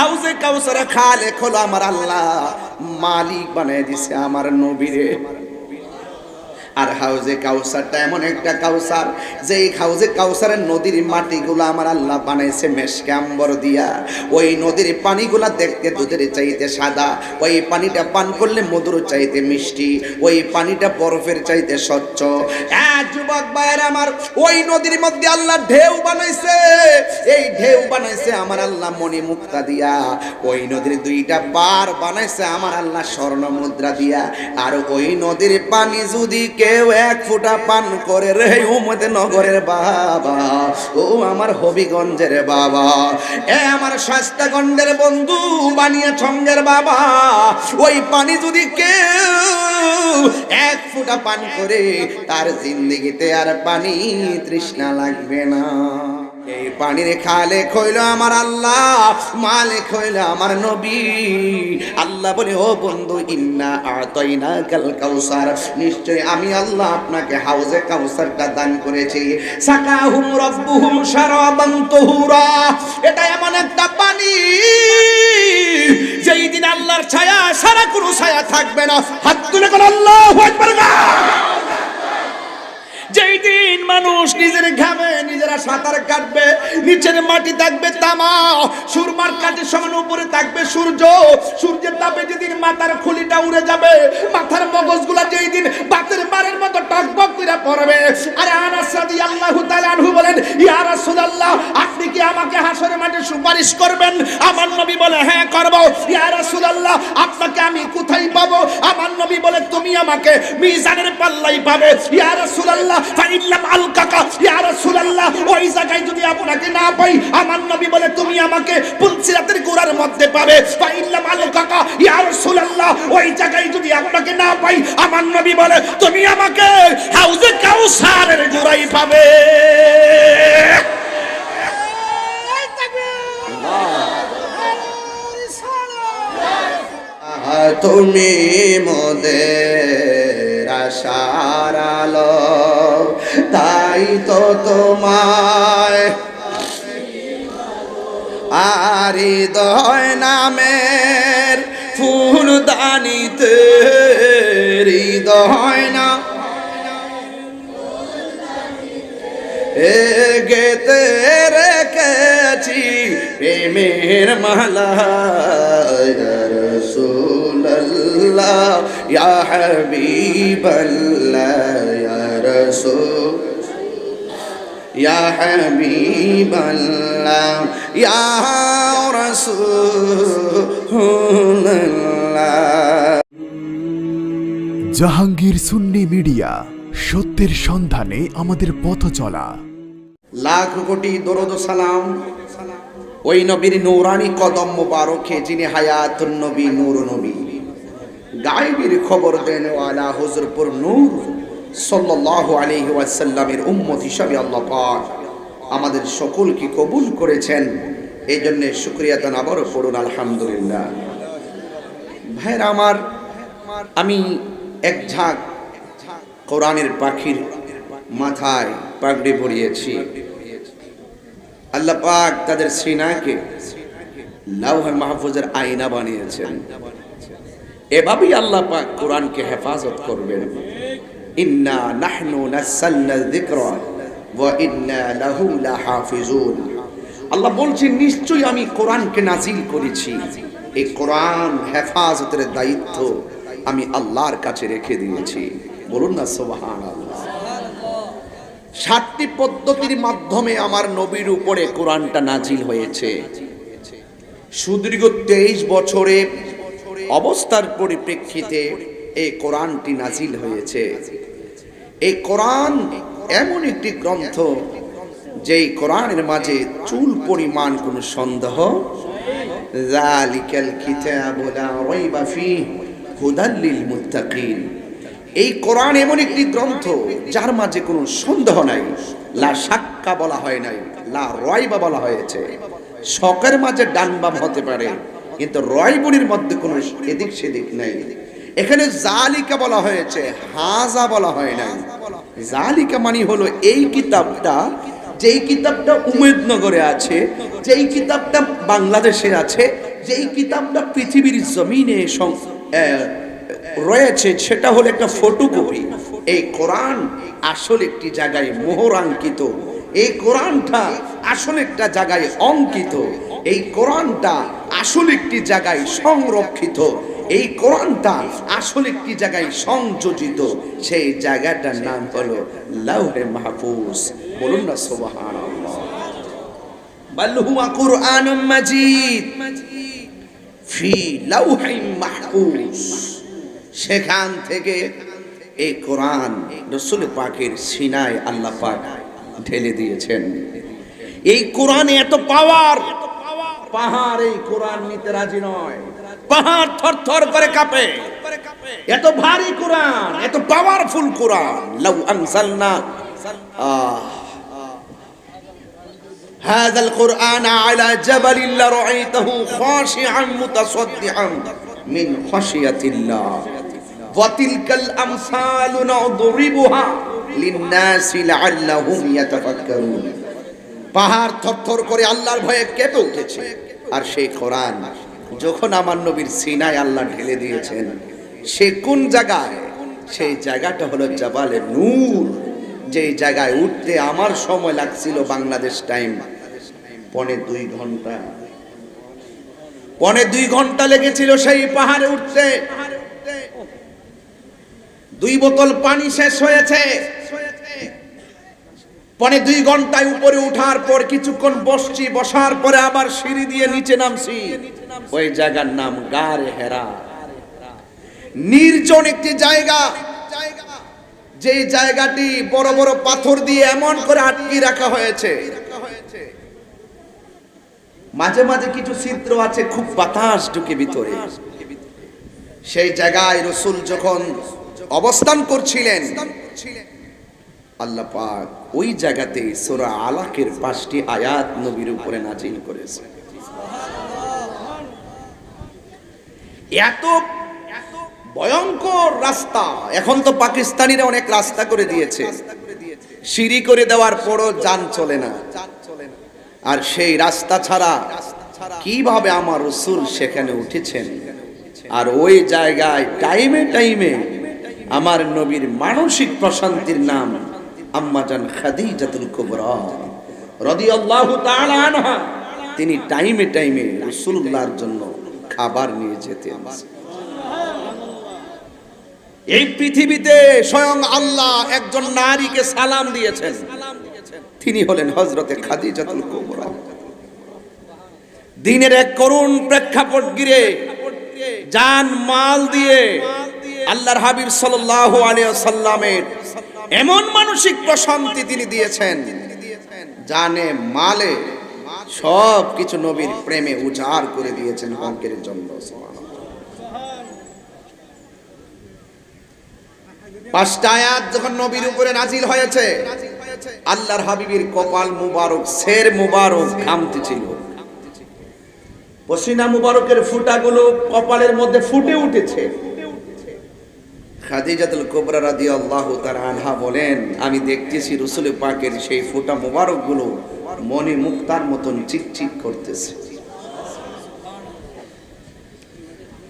হাউজে কাউসার খালেক হলো আমার আল্লাহ, মালিক বানায় দিছে আমার নবীরে। আর হাউজে কাউসারটা এমন একটা কাউসার, যে হাউজে কাউসারের নদীর মাটিগুলো আমার আল্লাহ বানাইছে মেশকে আম্বর দিয়া। ওই নদীর পানিগুলা দেখতে দুধের চাইতে সাদা, ওই পানিটা পান করলে মধুর চাইতে মিষ্টি, ওই পানিটা বরফের চাইতে স্বচ্ছ। যুবক ভাইয়ের আমার, ওই নদীর মধ্যে আল্লাহ ঢেউ বানাইছে। এই ঢেউ বানাইছে আমার আল্লাহ মণি মুক্তা দিয়া। ওই নদীর দুইটা পার বানাইছে আমার আল্লাহ স্বর্ণ মুদ্রা দিয়া। আর ওই নদীর পানি যদি কেউ এক ফোঁটা পান করে রে উম্মতে নগরের বাবা, ও আমার হবিগঞ্জের বাবা, এ আমার শাস্তাগঞ্জের বন্ধু বানিয়া ছঙ্গের বাবা, ওই পানি যদি কেউ এক ফোঁটা পান করে তার জিন্দেগিতে আর পানি তৃষ্ণা লাগবে না। এই পানির খালেক হইল আমার আল্লাহ, মালিক হইল আমার নবী। আল্লাহ বলে, ও বন্ধু, ইন্না আতাইনাকাল কাউসার, নিশ্চয় আমি আল্লাহ আপনাকে হাউজে কাউসারটা দান করেছি। সাকাহুম রাব্বুহুম শারাবান তাহুরা, এটা এমন একটা পানি যেই দিন আল্লাহর ছায়া সারা কোনো ছায়া থাকবে না। হাত তুলে কোন আল্লাহু আকবার। যেই দিন মানুষ নিজের ঘামে নিজেরা সাঁতার কাটবে, নিচের মাটি থাকবে তামা, সুরমার কাছে সমান উপরে থাকবে সূর্য, সূর্যের তাপে যেদিন মাথার খুলিটা উড়ে যাবে, মাথার মগজগুলা যেই দিন বাতের মারের মতো টকবক করে পড়বে। আরে আনাস রাদিয়াল্লাহু তাআলা আনহু বলেন, ইয়া রাসূলুল্লাহ, আপনি কি আমাকে হাসরের মাঠে সুপারিশ করবেন? আমার নবী বলে, হ্যাঁ করব। ইয়া রাসূলুল্লাহ, আপনাকে আমি কোথায় পাবো? আমার নবী বলে, তুমি আমাকে মিজানের পাল্লাই পাবে। ইয়া রাসূলুল্লাহ, ফাইল্লাম আলকাকা, ইয়া রাসূলুল্লাহ, ওই জায়গায় যদি আপনাকে না পাই, আমার নবী বলে, তুমি আমাকে পুলসিরাতের গোড়ার মধ্যে পাবে। ফাইল্লাম আলকাকা, ইয়া রাসূলুল্লাহ, ওই জায়গায় যদি আপনাকে না পাই, আমার নবী বলে, তুমি আমাকে হাউজে কাউসারের গোড়ায় পাবে। তুমি মোদের আশার আলো, তাই তো তোমায় আর হৃদয় নামের ফুলদানিতে, হৃদয় না গেতে রেখেছি প্রেমের মালা। ইয়া রাসূলুল্লাহ, ইয়া হাবিবাল্লাহ, ইয়া রাসূল, ইয়া হাবিবাল্লাহ, ইয়া রাসূলুল্লাহ। জাহাঙ্গীর সুন্নি মিডিয়া, সত্যের সন্ধানে আমাদের পথ চলা। লাখ কোটি দরুদ সালাম ওই নবীর নূরানি কদম মুবারকে, যিনি হায়াতুন নবী, নূর নবী, গায়বের খবর দেন ওয়ালা হুজুরপুর নূর সাল্লাল্লাহু আলাইহি ওয়াসাল্লামের উম্মত হিসাবে আল্লাহ পাক আমাদের সকলকে কবুল করেছেন। এই জন্য শুকরিয়া দান আবারও পড়ুন আলহামদুলিল্লাহ। ভাইরা আমার, আমি এক ঝাঁক কোরআনের পাখির মাথায় পাগড়ি পরিয়েছি। আল্লাহ পাক তাদের সিনাকে লাউহে মাহফুজের আয়না বানিয়েছেন। এভাবেই আল্লাহ পাক কোরআনকে হেফাজত করবেন। ইন্না নাহনু নাযালনা যিকরা ওয়া ইন্না লাহু লাহাফিজুন। আল্লাহ বলছেন, নিশ্চয়ই আমি কোরআনকে নাজিল করেছি, এই কোরআন হেফাজতের দায়িত্ব আমি আল্লাহর কাছে রেখে দিয়েছি। বলুন না সুবহানাল্লাহ। 7টি পদ্ধতির মাধ্যমে আমার নবীর উপরে কোরআনটা নাজিল হয়েছে। সুদীর্ঘ 23 বছরে অবস্থার পরিপ্রেক্ষিতে এই কোরআনটি নাজিল হয়েছে। এই কোরআন এমন একটি গ্রন্থ, যেই কোরআনের মাঝে চুল পরিমাণ কোনো সন্দেহ, যালিকাল কিতাবু লা রাইবা ফীহি হুদাল লিল মুত্তাকিন। এই কোরআন এমন একটি গ্রন্থ যার মাঝে কোনো সন্দেহ নাই। লা শাক্কা বলা হয় নাই, লা রাইবা বলা হয়েছে। শকের মাঝে ডান বাম হতে পারে, কিন্তু রাইবুনির মধ্যে কোনো এদিক সেদিক নাই। এখানে জালিকা বলা হয়েছে, হাজা বলা হয় নাই। জালিকা মানে হলো এই কিতাবটা, যেই কিতাবটা উমেদনগরে আছে, যেই কিতাবটা বাংলাদেশে আছে, যে এই কিতাবটা পৃথিবীর জমিনে রয়েছে সেটা হলো একটা ফটোকপি। এই কোরআন আসলে একটি জায়গায় মোহরাঙ্কিত, এই কোরআনটা আসলে একটা জায়গায় অঙ্কিত, এই কোরআনটা আসলে একটি জায়গায় সংরক্ষিত, এই কোরআনটা আসলে একটি জায়গায় সংযোজিত। সেই জায়গাটার নাম হলো লাউহে মাহফুজ। বলুন না সুবহানাল্লাহ। বাল হুয়া কুরআনুম মাজিদ ফি লাউহিম মাহফুজ। সেখান থেকে এই কোরআন রাসূল পাকের সিনায় আল্লাহ পাক ঢেলে দিয়েছেন। এই কোরআনে এত পাওয়ার, পাহাড় এই কোরআন নিতে রাজি নয়, পাহাড় থরথর করে কাঁপে। এত ভারী কোরআন, এত পাওয়ারফুল কোরআন। লাউ আনজালনা হাযাল কুরআন আলা জাবালিন লারাআইতাহু খাশিআন মুতাসাদ্দিআন মিন খাশিয়াতিল্লাহ ওয়া তিলকাল আমসালু নদরিবুহা লিন-নাসি লাআল্লাহুম ইয়াতাফাক্কারুন। পাহাড় থরথর করে আল্লাহর ভয়ে কেঁপে উঠেছে। আর সেই কোরআন যখন আমার নবীর সিনায় আল্লাহ ঢেলে দিয়েছেন, সে কোন জায়গায়? সেই জায়গাটা হলো জাবালে নূর, যেই জায়গায় উঠতে আমার সময় লাগছিল বাংলাদেশ টাইম 2.5 ঘন্টা। 2.5 ঘন্টা লেগেছিল সেই পাহাড়ে উঠতে। 2 বোতল পানি শেষ হয়েছে। 2.5 ঘন্টায় উপরে উঠার পর কিছুক্ষণ বসছি, বসার পরে আবার সিঁড়ি দিয়ে নিচে নামছি। ওই জায়গার নাম গারে হেরা, নির্জন একটি জায়গা, যে জায়গাটি বড় বড় পাথর দিয়ে এমন করে আটকে রাখা হয়েছে। মাঝে মাঝে কিছু ছিদ্র আছে, খুব বাতাস ঢুকে ভিতরে। সেই জায়গায় রাসূল যখন অবস্থান করছিলেন, আল্লাহ পাক ওই জায়গাতে সূরা আলাকের 5টি আয়াত নবীর উপরে নাজিল করেছে। এত ভয়ঙ্কর রাস্তা। এখন তো পাকিস্তানিরা অনেক রাস্তা করে দিয়েছে, সিঁড়ি করে দেওয়ার পরও যান চলে না। আর সেই রাস্তা ছাড়া কিভাবে আমার রাসূল সেখানে উঠেছেন। আর ওই জায়গায় টাইমে টাইমে আমার নবীর মানসিক প্রশান্তির নাম আম্মাজান খাদিজাতুল কুবরা রাদিয়াল্লাহু তাআলা আনহা, তিনি টাইমে টাইমে রাসূলুল্লাহর জন্য খাবার নিয়ে যেতেন। এই পৃথিবীতে স্বয়ং আল্লাহ একজন নারীকে সালাম দিয়েছেন, তিনি হলেন হযরতে খাদিজাতুল কুবরা। দিনের এক করুণ প্রেক্ষাপট ঘিরে জান মাল দিয়ে আল্লাহর হাবিব সাল্লাল্লাহু আলাইহি ওয়াসাল্লামের এমন মানসিক প্রশান্তি তিনি দিয়েছেন, জানে মালে সব কিছু নবীর প্রেমে উজাড় করে দিয়েছেন হকের জন্য। পাঁচটা আয়াত যখন নবীর উপরে নাজিল হয়েছে, আল্লাহর হাবিবের কপাল মুবারক, শের মুবারক ঘামতেছিল। পশিনা মুবারকের ফুটাগুলো কপালের মধ্যে ফুটে উঠেছে। খাদিজাতুল কুবরা রাদিয়াল্লাহু তাআলা আনহা বলেন, আমি দেখতেছি রাসূল পাকের সেই ফুটা মুবারকগুলো মনে মুক্তার মতন চিকচিক করতেছে।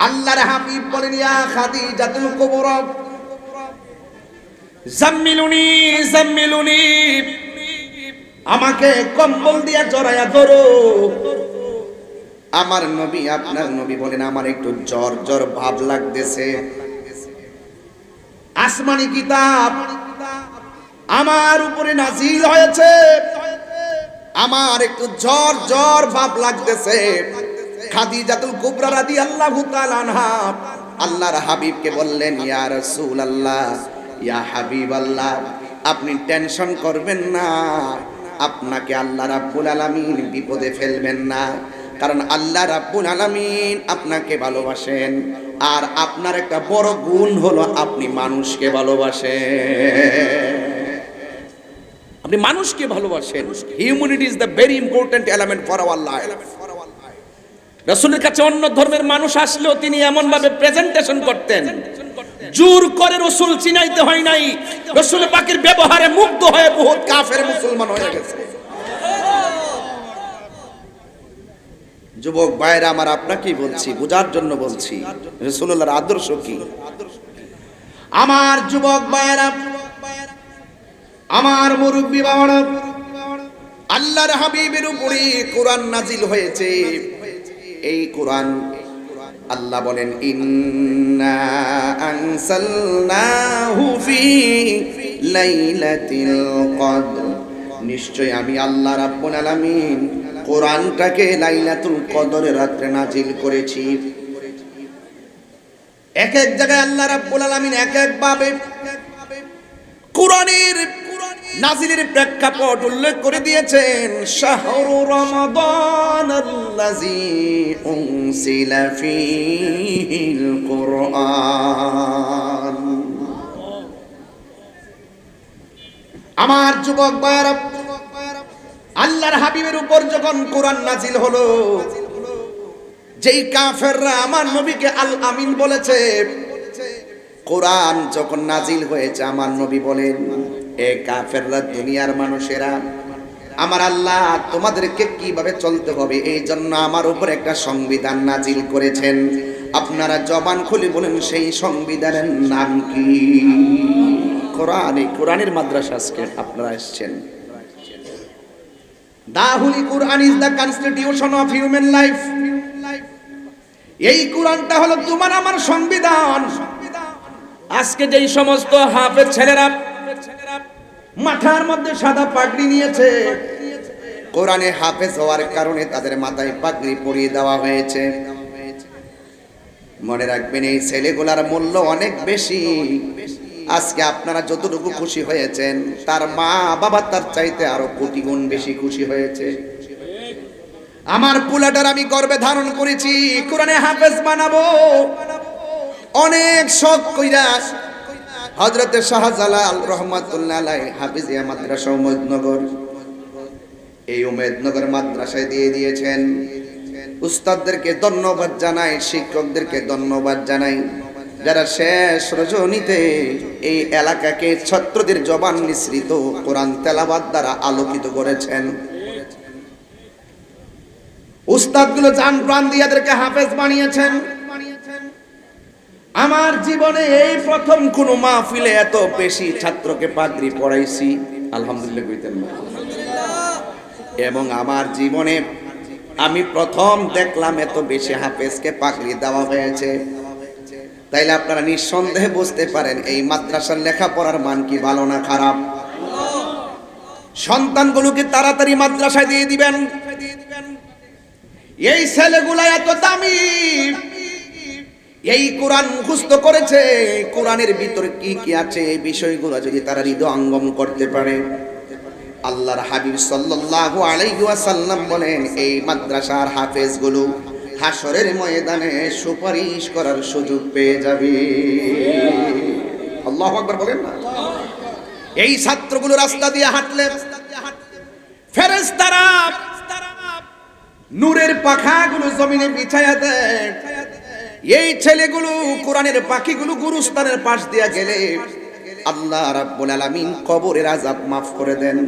আল্লাহর হাবিব বলেন, ইয়া খাদিজাতুল কুবরা জাম্মিলুনি জাম্মিলুনি, আমাকে কম্বল দিয়ে জড়ায়া ধরো। আমার নবী, আপনার নবী বলেন, আমার একটু জ্বর জ্বর ভাব লাগতেছে। আসমানি কিতাব আমার উপরে নাজিল হয়েছে, আমার একটু জ্বর জ্বর ভাব লাগতেছে। খাদিজাতুল কুবরা রাদিয়াল্লাহু তাআলা আনহা আল্লাহর হাবিবকে বললেন, ইয়া রাসূলুল্লাহ, ইয়া হাবিবাল্লাহ, আপনি টেনশন করবেন না, আপনাকে আল্লাহ রাব্বুল আলামিন বিপদে ফেলবেন না। কারণ আল্লাহ রাব্বুল আলামিন আপনাকে ভালোবাসেন। আর আপনার একটা বড় গুণ হলো আপনি মানুষকে ভালোবাসেন। আপনি মানুষকে ভালোবাসেন। Humanity is the very important element for our life. রাসূলের কাছে অন্য ধর্মের মানুষ আসলেও তিনি এমন ভাবে প্রেজেন্টেশন করতেন, জোর করে রাসূল চিনাইতে হয় নাই। রাসূল পাকের ব্যবহারে মুগ্ধ হয়ে বহুত কাফের মুসলমান হয়ে গেছে। যুবক ভাইরা আমার, আপনাকেই বলছি, বোঝার জন্য বলছি রাসূলুল্লাহর আদর্শ কি। আমার যুবক ভাইরা, আমার মুরব্বী বাবারা, আল্লাহর হাবিবের উপরে কোরআন নাজিল হয়েছে। এই কোরআন আল্লাহ বলেন, ইন্না আনসালনাহু ফি লাইলাতিল কদর, নিশ্চয় আমি আল্লাহ রাব্বুল আলামিন কোরআনটাকে লাইলাতুল কদরের রাতে নাজিল করেছি। এক এক জায়গায় আল্লাহ রাব্বুল আলামিন এক এক ভাবে কোরআনের নাজিলের প্রেক্ষাপট উল্লেখ করে দিয়েছেন। শাহরু রমাদানাল্লাযী উনসিলা ফীহিল কুরআন। আমার যুবক ভাইরা, আল্লাহর হাবিবের উপর যখন কোরআন নাজিল হলো, যেই কাফেররা আমার নবীকে আল আমিন বলেছে, কোরআন যখন নাজিল হয়েছে আমার নবী বলেন, এ কাফেররা, দুনিয়ার মানুষেরা, আমার আল্লাহ তোমাদেরকে কিভাবে চলতে হবে এই জন্য আমার উপর একটা সংবিধান নাজিল করেছেন। আপনারা জবান খুলে বলেন সেই সংবিধানের নাম কি? কোরআন। এই কোরআনের মাদ্রাসা আজকে আপনারা এসেছেন। The Holy Quran is the constitution of human life. এই কোরআনটা হলো তোমার আমার সংবিধান। আজকে যেই সমস্ত হাফেজ ছেলেরা মাথার মধ্যে সাদা পাগড়ি নিয়েছে, কোরআনে হাফেজ হওয়ার কারণে তাদের মাথায় পাগড়ি পরিয়ে দেওয়া হয়েছে। মনে রাখবেন, এই ছেলেগুলার মূল্য অনেক বেশি। আজকে আপনারা যতটুকু খুশি হয়েছেন, তার মা বাবা তার চাইতে আরো কোটি গুণ বেশি খুশি হয়েছে। আমার পুলাটার আমি গর্বে ধারণ করেছি, কোরআনে হাফেজ বানাবো। অনেক শখ কইরা হযরতে শাহজালাল রহমাতুল্লাহ আলাইহি হাফিজিয়া মাদ্রাসা উমেদনগর, এই উমেদনগর মাদ্রাসায় দিয়ে দিয়েছেন। উস্তাদদেরকে ধন্যবাদ জানাই, শিক্ষকদেরকে ধন্যবাদ জানাই, যারা শেষ রজনীতে এই এলাকাকে ছাত্রদের জবান নিঃসৃত কোরআন তেলাওয়াত দ্বারা আলোকিত করেছেন। উস্তাদগুলো জান প্রাণ দিয়ে এদেরকে হাফেজ বানিয়েছেন। আমার জীবনে এই প্রথম কোন মাহফিলে এত বেশি ছাত্রকে পাগড়ি পড়াইছি, আলহামদুলিল্লাহ কইতেন না। এবং আমার জীবনে আমি প্রথম দেখলাম এত বেশি হাফেজকে পাগড়ি দেওয়া হয়েছে। তাইলে আপনারা নিঃসন্দেহে বুঝতে পারেন এই মাদ্রাসার লেখাপড়ার মান কি ভালো না খারাপ। সন্তানগুলোকে তাড়াতাড়ি মাদ্রাসায় দিয়ে দিবেন। এই ছেলেগুলা এত দামি, এই কোরআন মুখস্থ করেছে, কোরআনের ভিতরে কি কি আছে এই বিষয়গুলো যদি তারা হৃদয়ঙ্গম করতে পারে, আল্লাহর হাবিব সাল্লাল্লাহু আলাইহি ওয়াসাল্লাম বলেন, এই মাদ্রাসার হাফেজগুলো হাসরের ময়দানে সুপারিশ করার সুযোগ পেয়ে যাবে। আল্লাহু আকবার বলেন না। এই ছাত্রগুলো রাস্তা দিয়ে হাঁটলে ফেরেশতারা নূরের পাখাগুলো জমিনে বিছায়া দেয়। এই ছেলেগুলো, কোরআনের পাখিগুলো গুরুস্থানের পাশ দিয়া গেলে আল্লাহ রাব্বুল আলামিন কবরের আযাব মাফ করে দেন।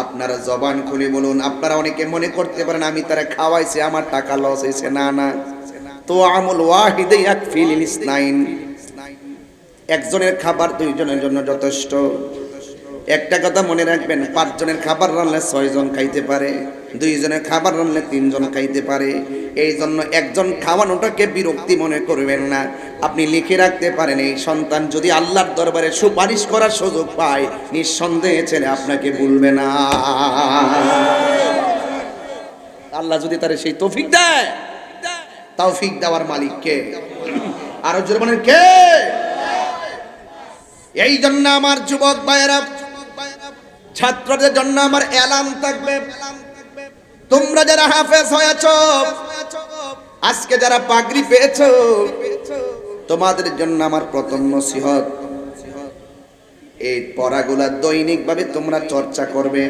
আপনারা জবান খুলে বলুন। আপনারা অনেকে মনে করতে পারেন আমি তারা খাওয়াইছি, আমার টাকা লস হয়েছে। না না, তো আমল ওয়াহিদে ইয়াকফিল ইসনাইন, একজনের খাবার দুইজনের জন্য যথেষ্ট। একটা কথা মনে রাখবেন, 5 জনের খাবার রান্নলে 6 জন খাইতে পারে, 2 জনের খাবার রান্নলে 3 জন খাইতে পারে। এই জন্য একজন খাওয়ানোটাকে বিরক্তি মনে করবেন না। আপনি লিখে রাখতে পারেন, এই সন্তান যদি আল্লাহর দরবারে সুপারিশ করার সুযোগ পায়, নিঃসন্দেহে ছেলে আপনাকে ভুলবে না। আল্লাহ যদি তার সেই তৌফিক দেয়, তৌফিক দেওয়ার মালিক কে? আরো জোরে বলেন কে? এই জন্য আমার যুবক ভাইয়েরা, ছাত্রদের জন্য আমার এলান থাকবে, তোমরা যারা হাফেজ হয়েছো, আজকে যারা পাগড়ি পেয়েছো, তোমাদের জন্য আমার প্রথম নসিহত, এই পড়াগুলা দৈনিকভাবে তোমরা চর্চা করবে।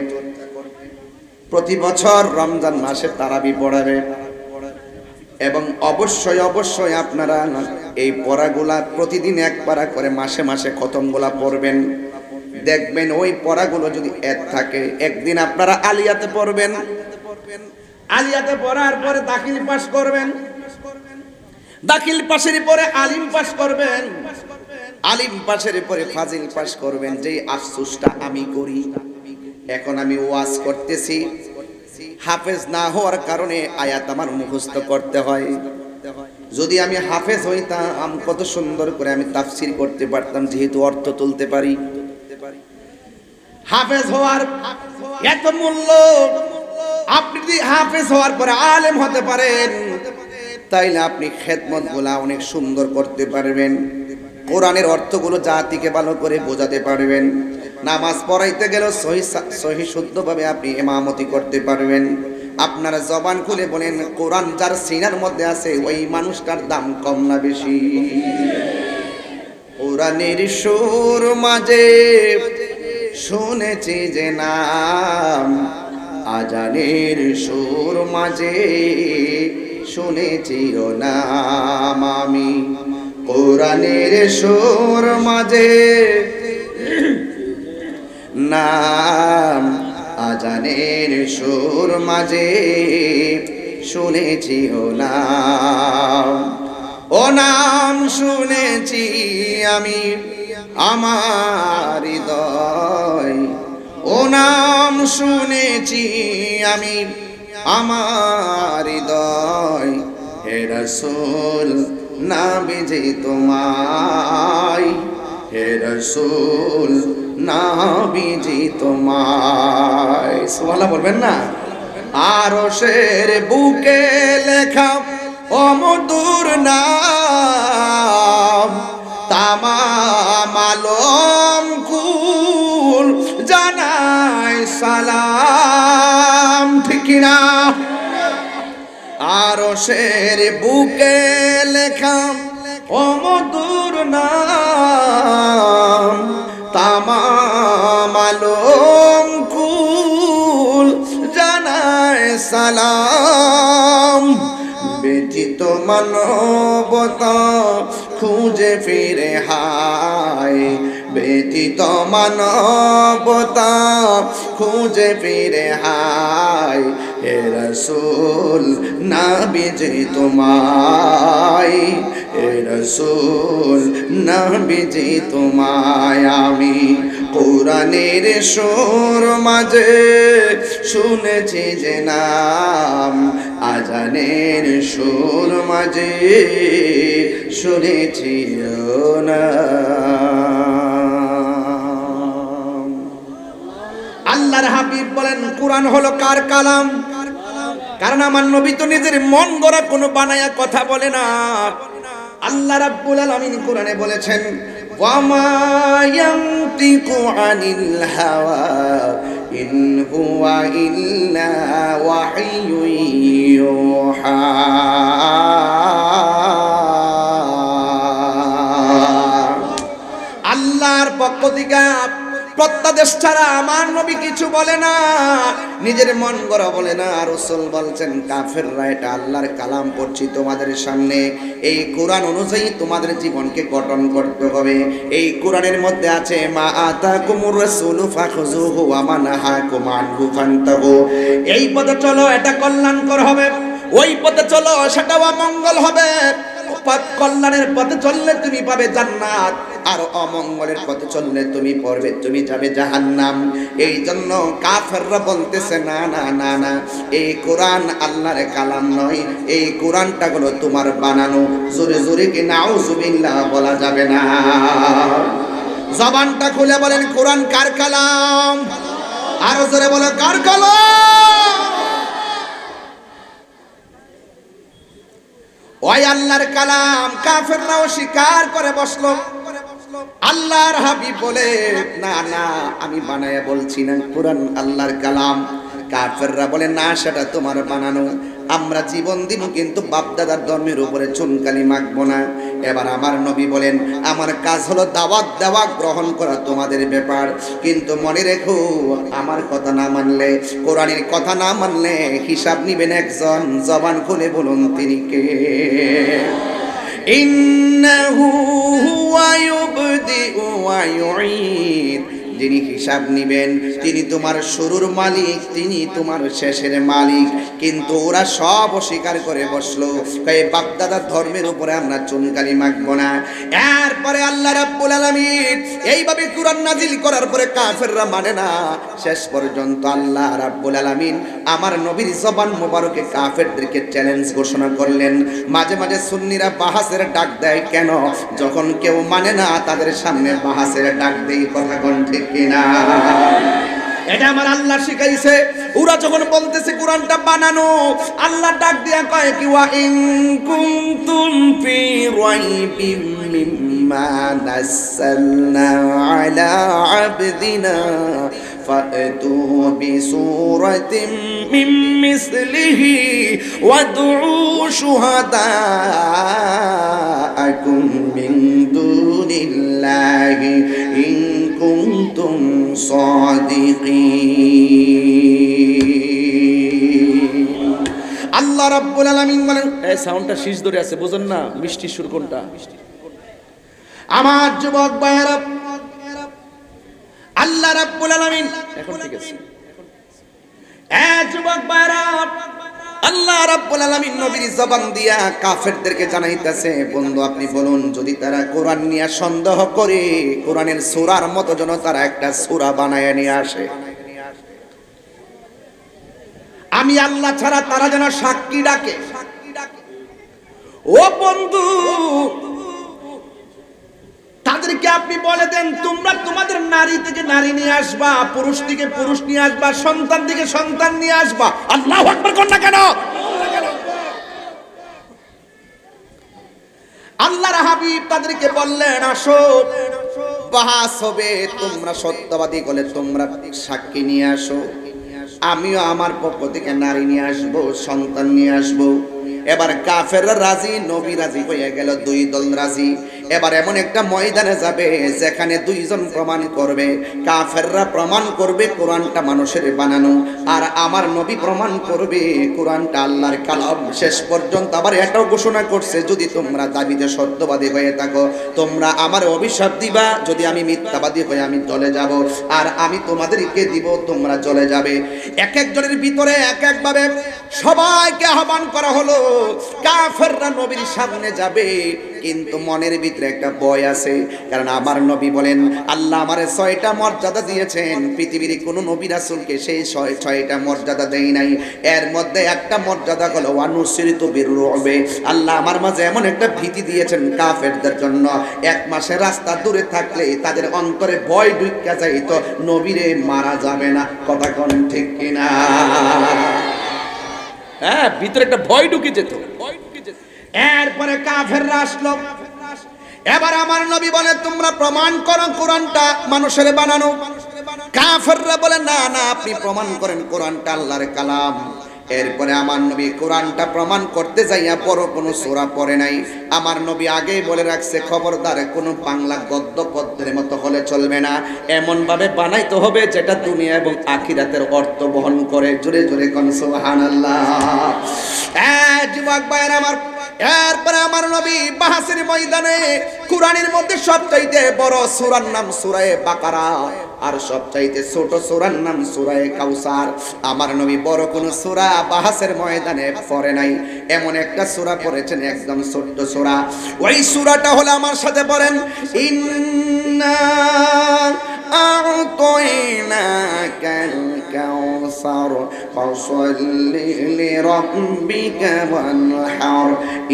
প্রতি বছর রমজান মাসে তারাবি পড়াবে এবং অবশ্যই অবশ্যই আপনারা এই পড়াগুলা প্রতিদিন এক পারা করে মাসে মাসে খতমগুলা পড়বেন। দেখবেন ওই পড়াগুলো যদি এক থাকে, একদিন আপনারা আলিয়াতে পড়বেন, আলিয়াতে পড়ার পরে দাখিল পাস করবেন, দাখিল পাশের পরে আলিম পাস করবেন, আলিম পাশের পরে ফাজিল পাস করবেন। যেই আফসোসটা আমি করি, এখন আমি ওয়াজ করতেছি, হাফেজ না হওয়ার কারণে আয়াত আমার মুখস্থ করতে হয়। যদি আমি হাফেজ হইতাম কত সুন্দর করে আমি তাফসীর করতে পারতাম, যেহেতু অর্থ তুলতে পারি। হাফেজ হওয়ার এত মূল্য, আপনি যদি হাফেজ হওয়ার পরে আলেম হতে পারেন তাইলে আপনি খেদমত গুলা অনেক সুন্দর করতে পারবেন, কোরআনের অর্থগুলো জাতিকে ভালো করে বোঝাতে পারবেন, নামাজ পড়াইতে গেলে সহি শুদ্ধভাবে আপনি ইমামতি করতে পারবেন। আপনারা জবান খুলে বলেন, কোরআন যার সিনার মধ্যে আছে ওই মানুষটার দাম কম না বেশি? কোরআনের সুর মাঝে শুনেছি যে নাম, আজানের সুর মাঝে শুনেছি ও নাম আমি। কোরআনের সুর মাঝে নাম, আজানের সুর মাঝে শুনেছি ও নাম। ও নাম শুনেছি আমি আমার হৃদয়, ও নাম শুনেছি আমি আমার হৃদয়। হে রাসূল নাবিজি তোমায়, হে রাসূল নাবিজি তোমায়। সুবহানাল্লাহ বলবেন না? আরশের বুকে লেখা ও মধুর নাম, তামাম আলম কুল জানাই সালাম। ঠিক না? আরশের বুকে লেখা ও মধুর নাম, তামাম আলম কুল জানাই সালাম। ব্যথিত মানবতা খুঁজে ফিরে হায়, ব্যথিত মানবতা খুঁজে ফিরে হায়। হে রাসূল নাবিজি তোমায়, হে রাসূল নাবিজি তোমায় আমি। কোরআনের সুর মাঝে শুনেছি যে নাম, আজানের সুর মাঝে শুনেছি ও নাম। আল্লাহর হাবিব বলেন, কোরআন হলো কার কালাম? কারণ আমার নবী তো নিজের মন গড়া কোনো বানায়া কথা বলে না। আল্লাহ রাব্বুল আলামিন কোরআনে বলেছেন, ওয়া মা ইয়ানতিকু আনিল হাওয়া ইন হুয়া ইল্লা ওয়াহয়ুন ইউহা। আল্লাহর পক্ষ থেকে প্রত্যাদেশ ছাড়া আমার নবী কিছু বলে না, নিজের মন গড়া বলে না। রাসূল বলছেন, কাফেররা এটা আল্লাহর কালাম পড়ছি তোমাদের সামনে, এই কোরআন অনুযায়ী তোমাদের জীবনকে গঠন করতে হবে। এই কোরআনের মধ্যে আছে মা আতাকুমুর রাসূলু ফাখুযুহু ওয়া মা নাহাকুম আনহু ফান্তাহু। এই পথে চলো, এটা কল্যাণকর হবে, ওই পথে চলো, সেটাও অমঙ্গল হবে। কল্যাণের পথে চললে তুমি পাবে জান্নাত, আর অমঙ্গলের পথে চললে তুমি যাবে জাহান্নাম। এই জন্য কাফেররা বলতেছে, না না না না, এই কোরআন আল্লাহর কালাম নয়, এই কোরআনটা হলো তোমার বানানো। জোরে জোরে কি নাউজুবিল্লাহ বলা যাবে না? জবানটা খুলে বলেন, কোরআন কার কালাম? আরো জোরে বলো, কার কালাম? ওই আল্লাহর কালাম কাফেররাও স্বীকার করে বসলো। আল্লাহর হাবিব বলে, না না, আমি বানায়া বলছি না, কোরআন আল্লাহর কালাম। কাফেররা বলে, না, সেটা তোমার বানানো, আমরা জীবন দিব কিন্তু বাপদাদার ধর্মের উপরে চুনকালি মাখবো না। এবার আমার নবী বলেন, আমার কাজ হলো দাওয়াত দেওয়া, গ্রহণ করা তোমাদের ব্যাপার, কিন্তু মনে রেখো আমার কথা না মানলে, কোরআনের কথা না মানলে হিসাব নিবেন একজন। জবান খুলে বলুন, তিনি কে? ইন্নাহু হুয়া ইউবদিউ ওয়া ইউঈদ যিনি হিসাব নিবেন তিনি তোমার শুরুর মালিক, তিনি তোমার শেষের মালিক। কিন্তু ওরা সব অস্বীকার করে বসলো, এই বাপদাদার ধর্মের উপরে আমরা চুনকালি মাখবো না। এরপরে আল্লাহ রাব্বুল আলামিন এইভাবে কুরআন নাজিল করার পরে কাফেররা মানে না। শেষ পর্যন্ত আল্লাহ রাব্বুল আলামিন আমার নবীর জবান মোবারকে কাফেরদেরকে চ্যালেঞ্জ ঘোষণা করলেন। মাঝে মাঝে সুন্নিরা বাহাসের ডাক দেয় কেন? যখন কেউ মানে না তাদের সামনে বাহাসের ডাক দেই, কথা কোন ঠিক কিনা? এটা আমার আল্লাহ শিখাইছে। ওরা যখন বলতেছে কোরআনটা বানানো, আল্লাহ ডাক দিয়া কয় কি ওয়া ইন কুনতুম ফি রাইবিম মিম্মা নাযালনা আলা আবদিনা ফাতু বিসূরাতিন মিন মিসলিহি ওয়াদউ শুহাদাআকুম মিন দুনিল্লাহি ইন কুনতুম সাদিকিন। আল্লাহ রাব্বুল আলামিন বলেন, এই সাউন্ডটা শীষ ধরে আছে, বুঝেন না মিষ্টি সুর কোনটা? আমার যুবক ভাইরা, আল্লাহ রাব্বুল আলামিন এখন ঠিক আছে। যুবক ভাইরা, আল্লাহ রাব্বুল আলামিন নবীর জবান দিয়া কাফেরদেরকে জানাইতেছে, বন্ধু আপনি বলুন যদি তারা কোরআন নিয়ে সন্দেহ করে, কোরআনের সূরার মতো যেন তারা একটা সূরা বানায় নিয়ে আসে। আমি আল্লাহ ছাড়া তারা যেন সাক্ষী ডাকে। ও বন্ধু, তাদেরকে আপনি বলে দেন তোমরা তোমাদের নারী থেকে নারী নিয়ে আসবা, পুরুষ থেকে পুরুষ নিয়ে আসবা, সন্তান থেকে সন্তান নিয়ে আসবা। আল্লাহু আকবার কোন না কেন? আল্লাহর হাবিব তাদেরকে বললেন আসো, বাহাস হবে, তোমরা সত্যবাদী বলে তোমরা সাক্ষী নিয়ে আসো, আমিও আমার পক্ষ থেকে নারী নিয়ে আসবো, সন্তান নিয়ে আসবো। এবার কাফেররা রাজি, নবী রাজি হয়ে গেল, দুই দল রাজি। এবার এমন একটা ময়দানে যাবে যেখানে দুইজন প্রমাণ করবে। কাফেররা প্রমাণ করবে কোরআনটা মানুষের বানানো, আর আমার নবী প্রমাণ করবে কোরআনটা আল্লাহর কালাম। শেষ পর্যন্ত আবার এটাও ঘোষণা করছে, যদি তোমরা দাবিতে সত্যবাদী হয়ে থাকো তোমরা আমার অভিশাপ দিবা, যদি আমি মিথ্যাবাদী হয়ে আমি চলে যাব, আর আমি তোমাদেরকে দিব, তোমরা চলে যাবে। এক একজনের ভিতরে এক একভাবে সবাইকে আহ্বান করা হলো। কাফেররা নবীর সামনে যাবে, কিন্তু মনের ভিতরে একটা ভয় আছে, কারণ আমার নবী বলেন আল্লাহ আমারে 6টা মর্যাদা দিয়েছেন, পৃথিবীর কোন নবী রাসূলকে সেই 6টা মর্যাদা দেই নাই। এর মধ্যে একটা মর্যাদা হলো ওয়ানুসিরিতু বিররুবে, আল্লাহ আমার মাঝে এমন একটা ভীতি দিয়েছেন কাফেরদের জন্য, 1 মাসের রাস্তা দূরে থাকলে তাদের অন্তরে ভয় ঢুকে যায়, তো নবীরে মারা যাবে না, কথা কোন ঠিক কিনা? হ্যাঁ, ভিতরে একটা ভয় ঢুকে যেত। এরপরে কাফেররা আসলো। এবার আমার নবী বলে তোমরা প্রমাণ করো কোরআনটা মানুষের বানানো। কাফেররা বলে না না, আপনি প্রমাণ করেন কোরআনটা আল্লাহর কালাম। এরপরে আমার নবী কোরআনটা প্রমাণ করতে যাইয়া বড় কোনো সূরা পড়ে নাই। আমার নবী আগেই বলে রাখছে, খবরদার কোনো বাংলা গদ্য পদ্যের মতো হলে চলবে না, এমন ভাবে বানাইতে হবে যেটা দুনিয়া এবং আখিরাতের অর্থ বহন করে। জোরে জোরে কোন সুবহানাল্লাহ। যুবক ভাইরা আমার, এরপরে আমার নবী বাহাসের ময়দানে কুরআনের মধ্যে সবচাইতে বড় সূরার নাম সূরা বাকারা, আর সবচাইতে ছোট সূরার নাম সূরা কাউসার। আমার নবী বড় কোন সূরা বাহাসের ময়দানে পড়ে নাই, এমন একটা সূরা পড়েছেন একদম ছোট্ট সূরা। ওই সূরাটা হলো, আমার সাথে পড়েন, ইন্না আ'তাইনাকাল কাউসার ফাসাল্লি লিরাব্বিকা ওয়ানহার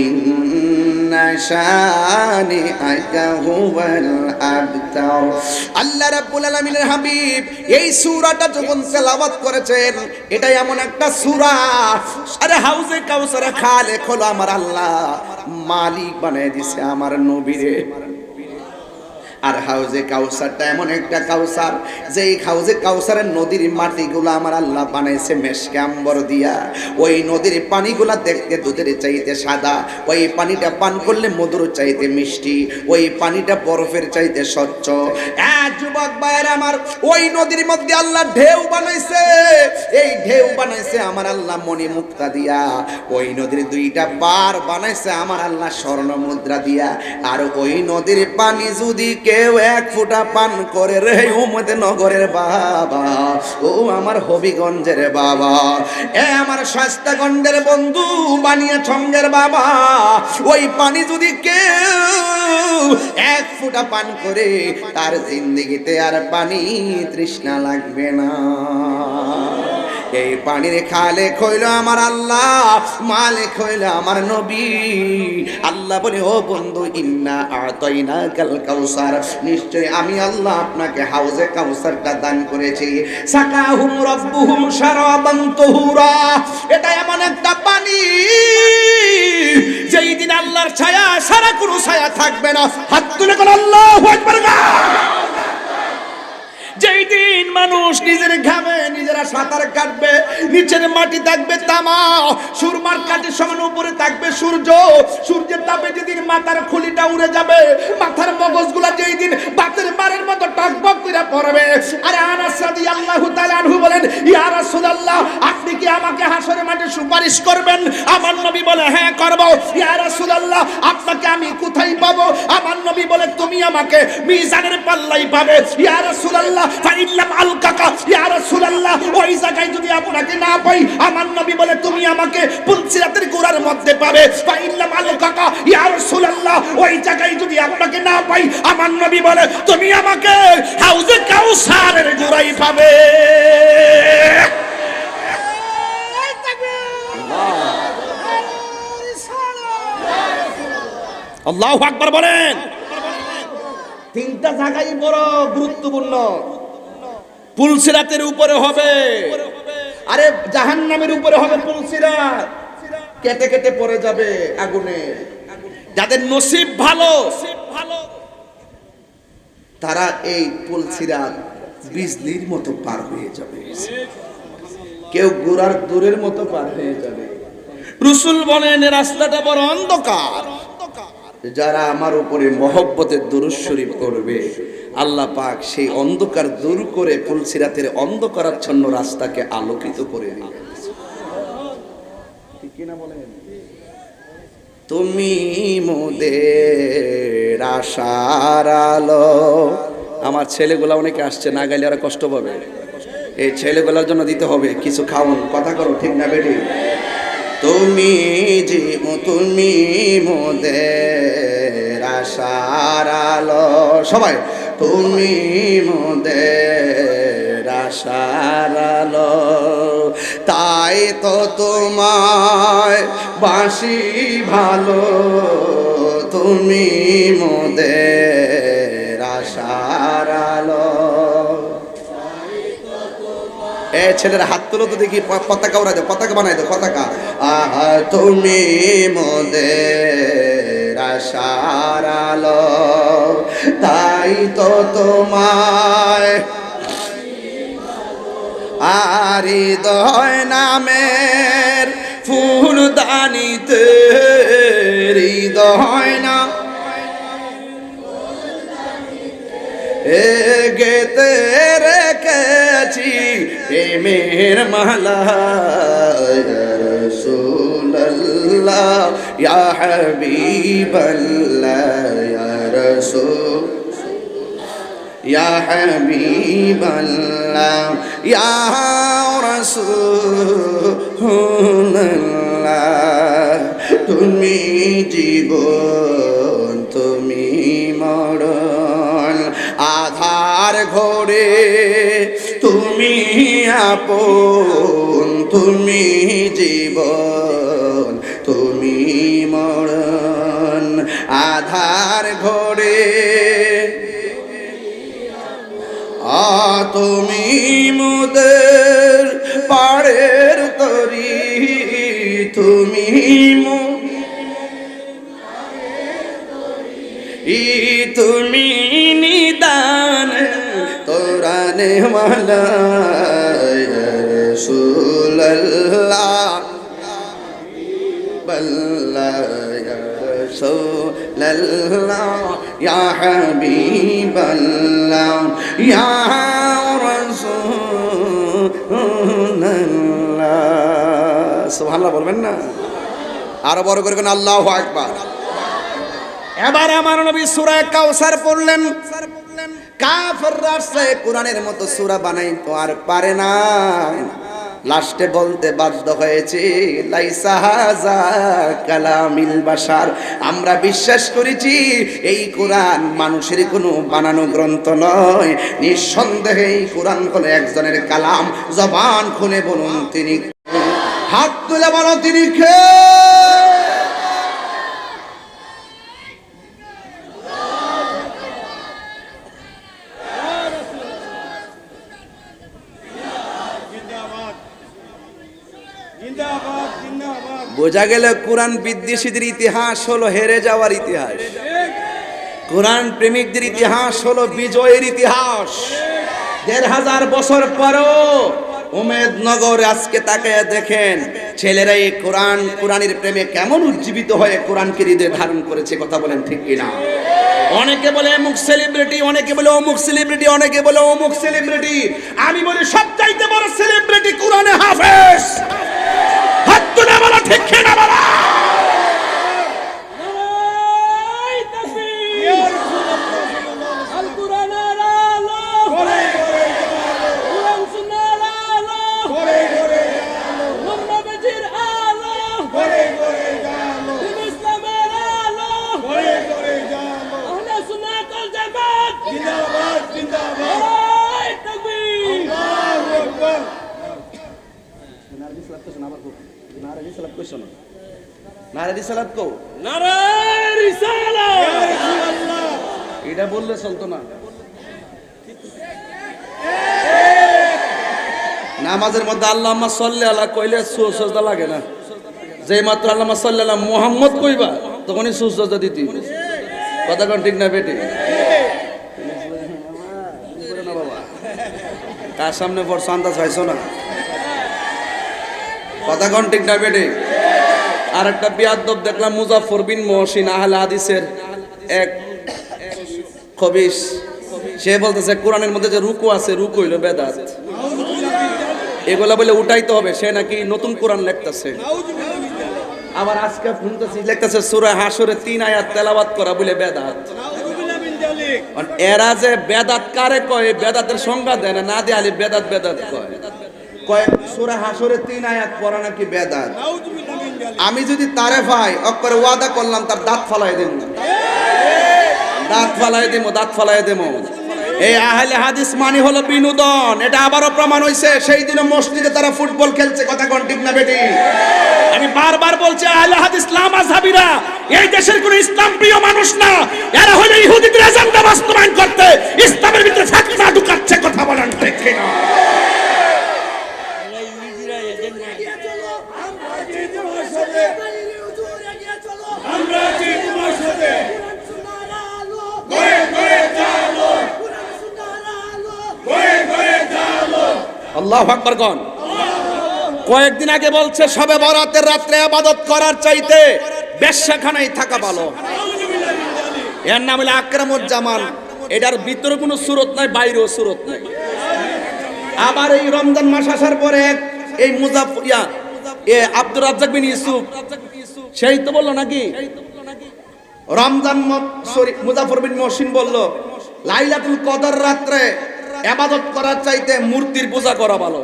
ইন্না শানিআকা হুয়াল আবতার। আল্লাহ রাব্বুল আলামিনের হাবিব এই সূরাটা যখন তেলাওয়াত করেছেন, এটা এমন একটা সূরা, আরে হাউজে কাউসারে খালেক হলো আমার আল্লাহ, মালিক বানায় দিছে আমার নবীরে। আর হাউজে কাউসারটা এমন একটা কাউসার, যেই হাউজে কাউসারের নদীর মাটিগুলো আমার আল্লাহ বানাইছে মেশকে আম্বর দিয়া। ওই নদীর পানিগুলা দেখতে দুধের চাইতে সাদা, ওই পানিটা পান করলে মধুর চাইতে মিষ্টি, ওই পানিটা বরফের চাইতে স্বচ্ছ। যুবক ভাইয়েরা আমার, ওই নদীর মধ্যে আল্লাহ ঢেউ বানাইছে, এই ঢেউ বানাইছে আমার আল্লাহ মণি মুক্তা দিয়া। ওই নদীর 2টা পার বানাইছে আমার আল্লাহ স্বর্ণ মুদ্রা দিয়া। আর ওই নদীর পানি যদি কেউ এক ফোঁটা পান করে রে উম্মতে নগরের বাবা, ও আমার হবিগঞ্জের বাবা, এ আমার শাস্তাগঞ্জের বন্ধু বানিয়াচঙ্গের বাবা, ওই পানি যদি কেউ এক ফোঁটা পান করে তার জিন্দেগিতে আর পানি তৃষ্ণা লাগবে না। এই পানির খালেক হইল আমার আল্লাহ, মালিক হইল আমার নবী। আল্লাহ বলে, ও বন্ধু, ইন্না আতাইনাকাল কাউসার, নিশ্চয় আমি আল্লাহ আপনাকে হাউজে কাউসারটা দান করেছি। সাকাহুম রাব্বুহুম শারাবান তাহুরা, এটা এমন একটা পানি যেই দিন আল্লাহর ছায়া সারা কোনো ছায়া থাকবে না। হাত তুলে কোন আল্লাহু আকবার। যেই দিন মানুষ নিজের ঘামে নিজেরা সাঁতার কাটবে, নিচের মাটি থাকবে তামা, সুরমার কাঠের সমান উপরে থাকবে সূর্য, সূর্যের তাপে যেদিন মাথার খুলিটা উড়ে যাবে, মাথার মগজগুলা যেই দিন বাতের বারের মতো টকবক করে পড়বে। আরে আনাস রাদিয়াল্লাহু তাআলা আনহু বলেন, ইয়া রাসূলুল্লাহ, আপনি কি আমাকে হাসরের মাঠে সুপারিশ করবেন? আমার নবী বলে, হ্যাঁ করব। ইয়া রাসূলুল্লাহ, আপনাকে আমি কোথায় পাবো? আমার নবী বলে, তুমি আমাকে মিজানের পাল্লাই পাবে। ইয়া রাসূলুল্লাহ, ফাইল্লাম আলকাকা, ইয়া রাসূলুল্লাহ, ওই জায়গায় যদি আপনাকে না পাই, আমার নবী বলে, তুমি আমাকে পুলসিরাতের গোড়ার মধ্যে পাবে। ফাইল্লাম আলকাকা, ইয়া রাসূলুল্লাহ, ওই জায়গায় যদি আপনাকে না পাই, আমার নবী বলে, তুমি আমাকে হাউজে কাউসারের গোড়ায় পাবে। আল্লাহু আকবার বলেন। তিনটা জায়গায় বড় গুরুত্বপূর্ণ। পুলসিরাতের উপরে হবে, আরে জাহান্নামের উপরে হবে পুলসিরাত, কেটে কেটে পড়ে যাবে আগুনে। যাদের নসিব ভালো তারা এই পুলসিরাত বিজলির মতো পার হয়ে যাবে, কেউ গোড়ার দূরের মতো পার হয়ে যাবে। রাসূল বলেন, রাস্তাটা বড় অন্ধকার। যারা আমার উপরে মহব্বতের দুরূদ শরীফ করবে, আল্লাহ পাক সেই অন্ধকার দূর করে পুলসিরাতের অন্ধকারাচ্ছন্ন রাস্তাকে আলোকিত করে দিবেন। ঠিক কিনা বলেন? তুমি মোদের আশার আলো। আমার ছেলেগুলা অনেকে আসছে, না গাইলে ওরা কষ্ট পাবে। এই ছেলেগুলার জন্য দিতে হবে কিছু খাওয়ান। কথা করো, ঠিক না বেটি? তুমি মোদের আশার আলো, সবাই তুমি মোদের আশার আলো, তাই তো তোমায় বাসি ভালো, তুমি মোদের আশার আলো। এ ছেলেরা হাত তুলো তো দেখি, পতাকা উড়াই দাও, পতাকা বানাই দাও, পতাকা। আহা তুমি মোদের আশার আলো, তাই তো তোমায় আর হৃদয় নামের ফুলদানিতে, হৃদয় না গেতে রেখেছি প্রেমের মালা। ইয়া রাসূলুল্লাহ, ইয়া হাবিবাল্লাহ, ইয়া রাসূল, ইয়া হাবিবাল্লাহ, ইয়া রাসূলুল্লাহ, তুমি জীবন, তুমি মরণ, আধার ঘরে তুমি আপন, তুমি জীবন, তুমি মরণ, আধার ঘরে তুমি মোদের পাড়ের তরি, তুমি তুমি নিদান তোরানে মালা। ইয়া রাসূলুল্লাহ, বাল্লাহ, ইয়া রাসূলুল্লাহ, ইয়া হাবিবাল্লাহ, ইয়া রাসূলুল্লাহ। সুবহানাল্লাহ বলবেন না? আরো বড় করে কোন আল্লাহু আকবার। এবার আমার নবী সূরা কাউসার পড়লেন। কাফেররা আসছে কোরআনের মতো সূরা বানাইতে আর পারে না, লাস্টে বলতে বাধ্য হয়েছে লাইসা হাযা কালামিল বাশার, আমরা বিশ্বাস করেছি এই কোরআন মানুষের কোনো বানানো গ্রন্থ নয়, নিঃসন্দেহে এই কোরআন হলো একজনের কালাম। জবান খুলে বলুন তিনি, হাত তুলে বলো তিনি কে? বোঝা গেল কোরআন বিদ্বেষীদের ইতিহাস হলো হেরে যাওয়ার ইতিহাস, কোরআন প্রেমিকদের ইতিহাস হলো বিজয়ের ইতিহাস। ১৫০০ বছর পরও উমেদনগর আজকে তাকায় দেখেন ছেলেরা এই কোরআনের প্রেমে কেমন উজ্জীবিত হয়ে কোরআনকে হৃদয়ে ধারণ করেছে। কথা বলেন ঠিক কিনা? অনেকে বলে অমুক সেলিব্রিটি, অনেকে বলে অমুক সেলিব্রিটি, অনেকে বলে অমুক সেলিব্রিটি। আমি বলি সবচাইতে বড় সেলিব্রিটি কোরআনে হাফেজ। হাত তুলে বলো ঠিক কিনা বলো। এটা বললে চলতো না। নামাজের মধ্যে আল্লাহুম্মা সাল্লি আলা কইলে সুজদা লাগে না, যেই মাত্র আল্লাহুম্মা সাল্লি আলা মুহাম্মদ কইবা তখনই সুজদা দিতি। কথা কোন ঠিক না বেটি? কার সামনে পড়ছো আন্দাজ পাইছো না? কথা কোন ঠিক না বেটি? আর একটা বিয়াদব দেখলাম, মুজাফফর বিন মুহসিন আহলে হাদিসের এক খবিস, সে বলতেছে কোরআনের মধ্যে যে রুকু আছে রুকু হইল বেদাত, এগুলা বলে উঠাইতে হবে। সে নাকি নতুন কোরআন লিখতেছে। আবার আজকে শুনতেছি লিখতেছে সূরা হাশরের 3 আয়াত তেলাওয়াত করা বলে বেদাত। এরা যে বেদাত কারে কয়, বেদাতের সংজ্ঞা দেয় না, না দিয়ে আলি বেদাত বেদাত কয়। কয় সূরা হাশরের 3 আয়াত পড়া নাকি বেদাত। আমি যদি তারে ভাই অক্ষরে ওয়াদা করলাম তার দাঁত ফালাই দেব, দাঁত ফালাই দেব, দাঁত ফালাই দেব। এই আহলে হাদিস মানে হলো বিনোদন। এটা আবারও প্রমাণ হইছে, সেই দিন মসজিদে তারা ফুটবল খেলছে। কথা কোন ঠিক না বেটি? আমি বারবার বলছি আহলে হাদিস লামাযহাবিরা এই দেশের কোনো ইসলাম প্রিয় মানুষ না, এরা হলো ইহুদিদের এজেন্ডা বাস্তবায়ন করতে ইসলামের ভিতরে ফাতনা ঢুকাচ্ছে। কথা বলেন ঠিক কিনা? আল্লাহু আকবার কোন? কয়েকদিন আগে বলছে শবে বরাতের রাত্রে ইবাদত করার চাইতে বেশ্যাখানায় থাকা ভালো। এর নাম হলো আকরামুজ্জামান। এটার ভিতরে কোনো সুরত নাই, বাইরেও সুরত নাই। আবার এই রমজান মাস আসার পরে এই আব্দুর রাজ্জাক বিন ইউসুফ সেই তো বললো নাকি রমজান মুজাফফর বিন মুহসিন বলল লাইলাতুল কদর রাত্রে ইবাদত করার চাইতে মূর্তির পূজা করা ভালো।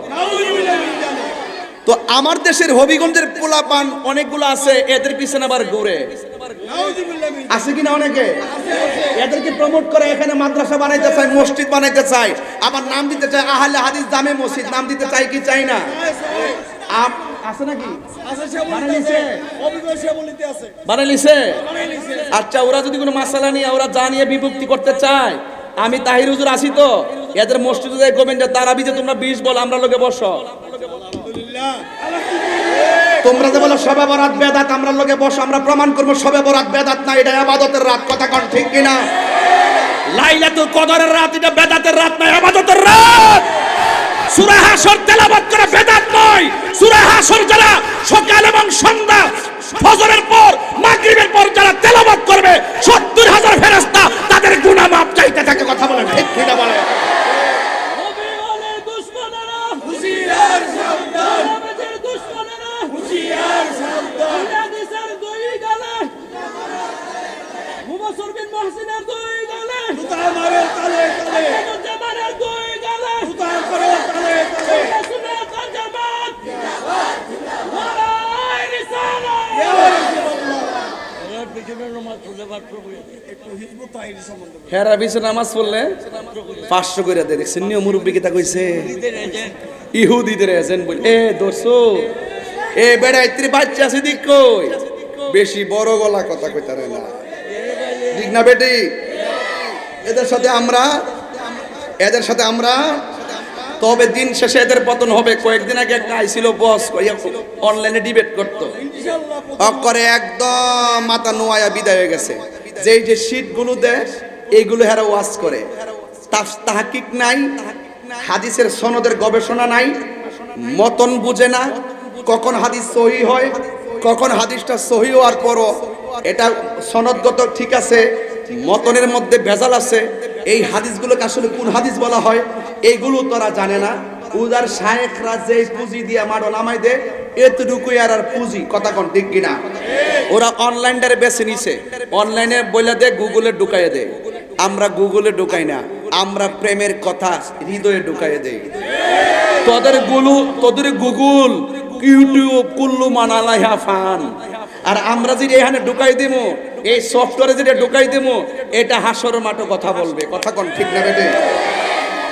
তো আমার দেশের হবিগঞ্জের পোলাপান অনেকগুলো আছে, এদের পিছনে আবার ঘুরে আছে কিনা অনেকে, এদেরকে প্রমোট করে এখানে মাদ্রাসা বানাইতে চায়, মসজিদ বানাইতে চায়, আবার নাম দিতে চায় আহলে হাদিস জামে মসজিদ, নাম দিতে চায় কি চাই না? আছে নাকি? বানাইছে। আচ্ছা, ওরা যদি কোনো মাসালা নিয়ে ওরা জানিয়ে বিভক্তি করতে চায়, আমি তাহির হুজুর আসি তো এদের মসজিদে যাই কমেন যে তারাবি যে তোমরা 20 বল, আমরা লোকে বসো। তোমরা যে বলো শবে বরাত বেদাত, আমরা লোকে বসো, আমরা প্রমাণ করব শবে বরাত বেদাত না, এটা ইবাদতের রাত। কথা কোন ঠিক কিনা? লাইলাতুল কদরের রাত এটা বেদাতের রাত না, ইবাদতের রাত। সূরা হাশর তেলাওয়াত করা বেদাত নয়। সূরা হাশর যারা সকাল এবং সন্ধ্যা ফজরের পর মাগরিবের পর যারা তেলাওয়াত করবে ৭০,০০০ ফেরেশতা তাদের গুনাহ মাফ চাইতে থাকে। কথা বলেন ঠিক কিনা বলেন? নাসর বিন মুহসিনের দুই গালে জুতায় মারে তালে তালে জামানের দুই গালে জুতায় করে তালে তালে সুন্নাত ওয়াল জামাত জিন্দাবাদ নারায়ে রিসালাত ইয়া রাসূলুল্লাহ এর পিছনে নামাজ পড়লে মাত্র একটু হিজবুত তাহরীর সম্বন্ধে হেরা বিছে নামাজ পড়লে 500 করে দেয় দেখছেন নিও মুরব্বি কি তা কইছে ইহুদিদের এজেন্ট বল এ দোস্তো এ বেড়া ইত্রি বাচ্চা আছে দিক কই বেশি বড় গলা কথা কইতারে না ঠিক না বেটি এদের সাথে আমরা তবে দিন শেষে এদের পতন হবে কয়েকদিন আগে একটা আইছিল বস অনলাইনে ডিবেট করতো করে একদম মাথা নোয়া বিদায় হয়ে গেছে যেই যে শীটগুলো দেয় এইগুলো হেরা ওয়াজ করে তাহকিক নাই হাদিসের সনদের গবেষণা নাই মতন বুঝে না কখন হাদিস সহি হয় কখন হাদিসটা সহি হওয়ার পরও এটা সনদগত ঠিক আছে মতনের মধ্যে ভেজাল আছে এই হাদিসগুলোকে আসলে কোন হাদিস বলা হয় এইগুলো তোরা জানে না উদার শায়েখরা যে পুঁজি দিয়ে মাডো নামাই দে এতটুকুই আর পুঁজি কথা কোন ঠিক কিনা ওরা অনলাইনটারে বেছে নিছে অনলাইনে বইলা দে গুগলে ঢুকাইয়ে দে আমরা গুগলে ঢুকাই না আমরা প্রেমের কথা হৃদয়ে ঢুকাইয়ে দেই তোদের গুগল ইউটিউব কুল্লু মানালাইহা ফান আর আমরা যদি এখানে ঢুকাই দেবো এই সফটওয়্যারে যেটা ঢুকাই দেবো এটা হাসর মাঠে কথা বলবে কথা কোন ঠিক না বেটে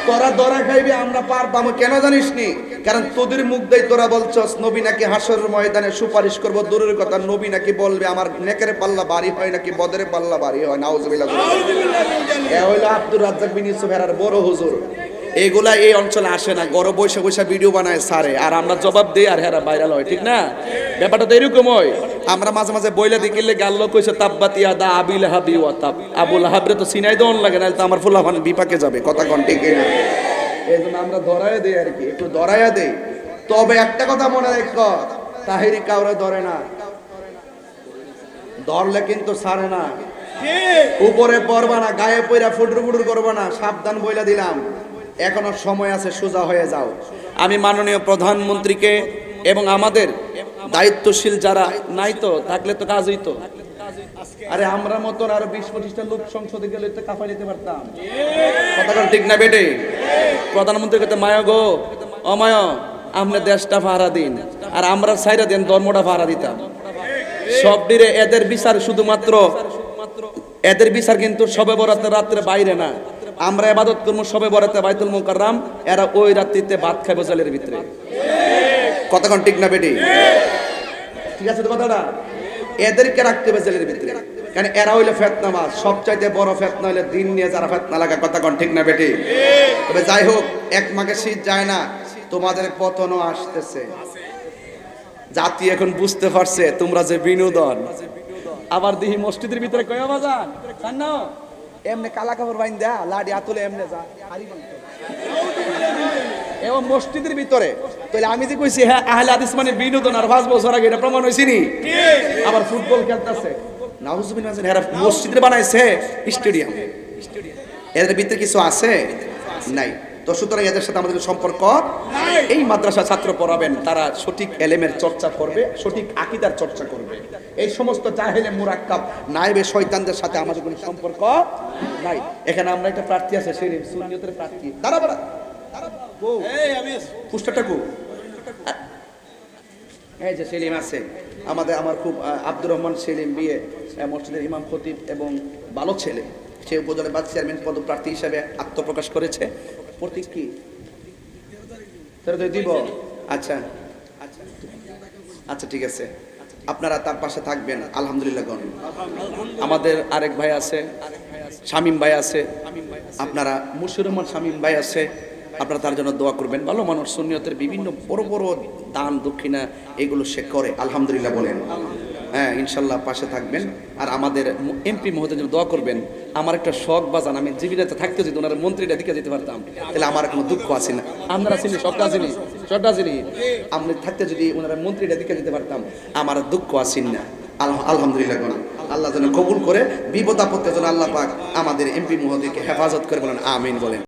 তোরা দরা খাইবে আমরা পার পাবো কেন জানিস নি কারণ তোদের মুখ দেই তোরা বলছস নবী নাকি হাসরের ময়দানে সুপারিশ করব দূরের কথা নবী নাকি বলবে আমার নেকের পাল্লা ভারী হয় নাকি বদরের পাল্লা ভারী হয় নাউজুবিল্লাহ এ হইলো আব্দুর রাজ্জাক বিন ইউসুফ এর বড় হুজুর এগুলা এই অঞ্চলে আসে না গড় বৈশা বৈশা ভিডিও বানায় সারে আর আমরা জবাব দেই আর হেরা ভাইরাল হয় ঠিক না ব্যাপারটা তো এরকম হয় আমরা মাঝে মাঝে বইলা দেখিলে গাল্লো কইছে তাব্বাতিয়া দা আবিল হাবি ওয়া তাব আবুল হাবরে তো সিনাই দন লাগে না তো আমার ফুলাফান বিপাকে যাবে কথা কোন ঠিক না এইজন্য আমরা ধরায়া দেই আর কি একটু ধরায়া দেই তবে একটা কথা মনে রাখো তাহিরি কাউরে ধরে না ধরলে কিন্তু ছাড়ে না উপরে পড়বা না গায়ে পইরা ফুটুর ফুটুর করবা না সাবধান বইলা দিলাম এখনো সময় আছে সোজা হয়ে যাও আমি মাননীয় প্রধানমন্ত্রীকে এবং আমাদের দায়িত্বশীল যারা নাই তো থাকলে তো কাজ হইতো আরে আমরা মতন আরো 20-25টা লোক সংসদে গেলে তো কাফা নিতে পারতাম কথা ঠিক না বেটে প্রধানমন্ত্রী কইতে মায়া গো অমায় আপনি দেশটা ভাড়া দিন আর আমরা সাইরা দেন ধর্মটা ভাড়া দিতাম সব ডিরে এদের বিচার শুধুমাত্র এদের বিচার কিন্তু সবে বরাতের রাত্রে বাইরে না আমরা ইবাদত করবো সবে বরাতে বাইতুল মুকাররম এরা ওই রাত্রিতে ভাত খাবে জলের ভিতরে কতক্ষণ ঠিক না বেটি ঠিক আছে তো কথাটা এদেরকে রাখতে হবে জেলের ভিতরে কারণ এরা হইলো ফেতনাবাজ সবচাইতে বড় ফেতনা হইলো দিন নিয়ে যারা ফেতনা লাগা কতক্ষণ ঠিক না বেটি তবে যাই হোক এক মাঘে শীত যায় না তোমাদের পতনও আসতেছে জাতি এখন বুঝতে পারছে তোমরা যে বিনোদন আবার দেখি মসজিদের ভিতরে কয় বাজান জানো এমনি কালা কাপড় বাইন দেয়া লাডি আতুলে এমনি যা হারি বান এবং মসজিদের ভিতরে তাহলে আমি যে কইছি হ্যাঁ আহলে হাদিস মানে বিনোদন আর 5 বছর আগে এটা প্রমাণ হইছে নি আবার ফুটবল খেলতেছে নাউজুবিল্লাহ এরা মসজিদে বানাইছে স্টেডিয়াম এদের ভিতরে কিছু আছে নাই তো সুতরাং এদের সাথে আমাদের সম্পর্ক এই মাদ্রাসা ছাত্র পড়াবেন তারা সঠিক এলেমের চর্চা করবে সঠিক আকীদার চর্চা করবে এই সমস্ত জাহেলে মুরাক্কাব নায়েবে শয়তানদের সাথে আমাদের কোনো সম্পর্ক নাই এখানে আমরা একটা প্রার্থী আছে শরীফ সুন্নিয়তের প্রার্থী দাঁড়া এই আমি পুষ্টাটা কো এই যে সেলিম আছে আমার খুব আব্দুর রহমান সেলিম বিয়ে মসজিদের ইমাম খতিব এবং ভালো ছেলে সে উপজেলা বাদ চেয়ারম্যান পদপ্রার্থী হিসেবে আত্মপ্রকাশ করেছে প্রতীক কি দিব আচ্ছা আচ্ছা ঠিক আছে আপনারা তার পাশে থাকবেন আলহামদুলিল্লাহ গণ আমাদের আরেক ভাই আছে শামীম ভাই আছে আপনারা মুশির রহমান শামীম ভাই আছে আপনারা তার জন্য দোয়া করবেন ভালো মানুষ সুন্নিয়তের বিভিন্ন বড় বড় দান দক্ষিণা এগুলো সে করে আলহামদুলিল্লাহ বলেন হ্যাঁ ইনশাল্লাহ পাশে থাকবেন আর আমাদের এমপি মহোদয়ের জন্য দোয়া করবেন আমার একটা শখ বাজান আমি জীবিকাতে থাকতে যদি ওনার মন্ত্রীটা দিকে যেতে পারতাম তাহলে আমার কোনো দুঃখ আছে না আমরা চিনি সবটা চিনি আপনি থাকতে যদি ওনার মন্ত্রীটা দিকে যেতে পারতাম আমার দুঃখ আসেন না আলহামদুলিল্লাহ আল্লাহ যেন কবুল করে বিপদ আপত্তির জন্য আল্লাহ পাক আমাদের এমপি মহোদয়কে হেফাজত করে বলেন আমিন বলেন।